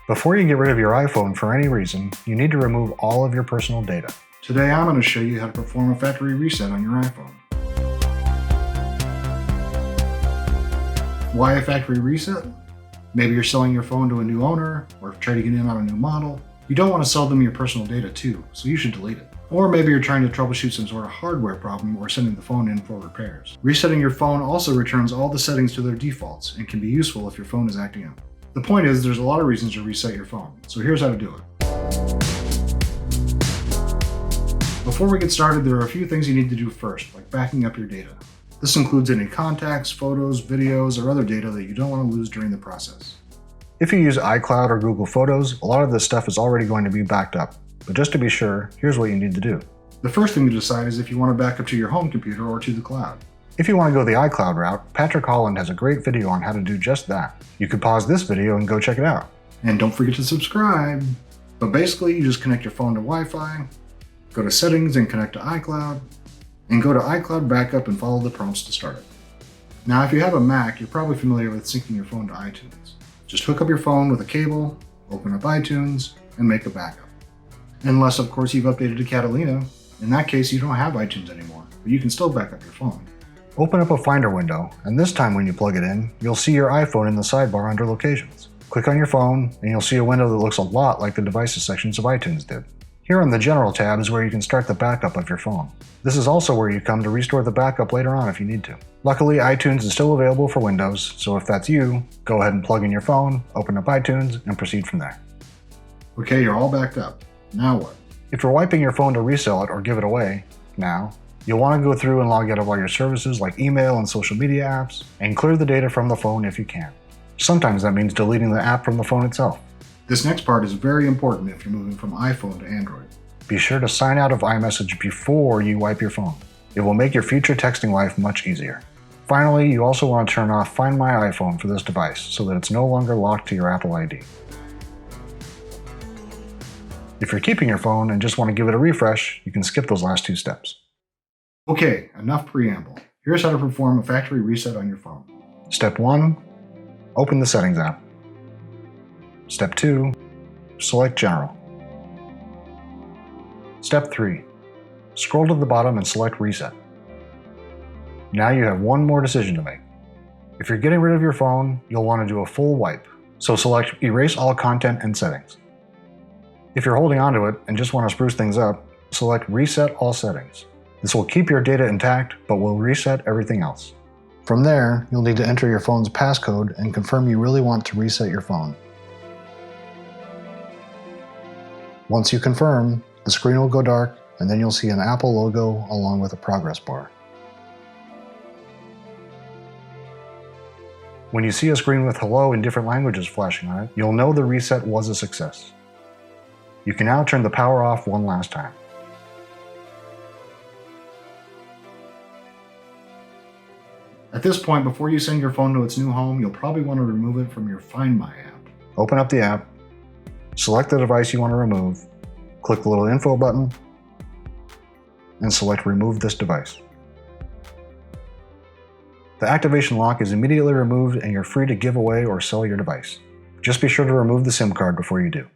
Before you get rid of your iPhone for any reason, you need to remove all of your personal data. Today I'm going to show you how to perform a factory reset on your iPhone. Why a factory reset? Maybe you're selling your phone to a new owner or trading it in on a new model. You don't want to sell them your personal data too, so you should delete it. Or maybe you're trying to troubleshoot some sort of hardware problem or sending the phone in for repairs. Resetting your phone also returns all the settings to their defaults and can be useful if your phone is acting up. The point is, there's a lot of reasons to reset your phone, so here's how to do it. Before we get started, there are a few things you need to do first, like backing up your data. This includes any contacts, photos, videos, or other data that you don't want to lose during the process. If you use iCloud or Google Photos, a lot of this stuff is already going to be backed up. But just to be sure, here's what you need to do. The first thing to decide is if you want to back up to your home computer or to the cloud. If you want to go the iCloud route, Patrick Holland has a great video on how to do just that. You could pause this video and go check it out. And don't forget to subscribe. But basically, you just connect your phone to Wi-Fi, go to Settings and connect to iCloud, and go to iCloud Backup and follow the prompts to start it. Now, if you have a Mac, you're probably familiar with syncing your phone to iTunes. Just hook up your phone with a cable, open up iTunes, and make a backup. Unless, of course, you've updated to Catalina. In that case, you don't have iTunes anymore, but you can still back up your phone. Open up a Finder window, and this time when you plug it in, you'll see your iPhone in the sidebar under Locations. Click on your phone, and you'll see a window that looks a lot like the Devices sections of iTunes did. Here on the General tab is where you can start the backup of your phone. This is also where you come to restore the backup later on if you need to. Luckily, iTunes is still available for Windows, so if that's you, go ahead and plug in your phone, open up iTunes, and proceed from there. Okay, you're all backed up. Now what? If you're wiping your phone to resell it or give it away, now, you'll want to go through and log out of all your services like email and social media apps, and clear the data from the phone if you can. Sometimes that means deleting the app from the phone itself. This next part is very important if you're moving from iPhone to Android. Be sure to sign out of iMessage before you wipe your phone. It will make your future texting life much easier. Finally, you also want to turn off Find My iPhone for this device so that it's no longer locked to your Apple ID. If you're keeping your phone and just want to give it a refresh, you can skip those last two steps. Okay, enough preamble. Here's how to perform a factory reset on your phone. Step 1. Open the Settings app. Step 2. Select General. Step 3. Scroll to the bottom and select Reset. Now you have one more decision to make. If you're getting rid of your phone, you'll want to do a full wipe, so select Erase All Content and Settings. If you're holding onto it and just want to spruce things up, select Reset All Settings. This will keep your data intact, but will reset everything else. From there, you'll need to enter your phone's passcode and confirm you really want to reset your phone. Once you confirm, the screen will go dark, and then you'll see an Apple logo along with a progress bar. When you see a screen with hello in different languages flashing on it, you'll know the reset was a success. You can now turn the power off one last time. At this point, before you send your phone to its new home, you'll probably want to remove it from your Find My app. Open up the app, select the device you want to remove, click the little info button, and select Remove this device. The activation lock is immediately removed and you're free to give away or sell your device. Just be sure to remove the SIM card before you do.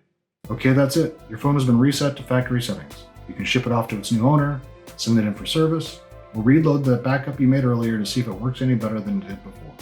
Okay, that's it. Your phone has been reset to factory settings. You can ship it off to its new owner, send it in for service, or reload the backup you made earlier to see if it works any better than it did before.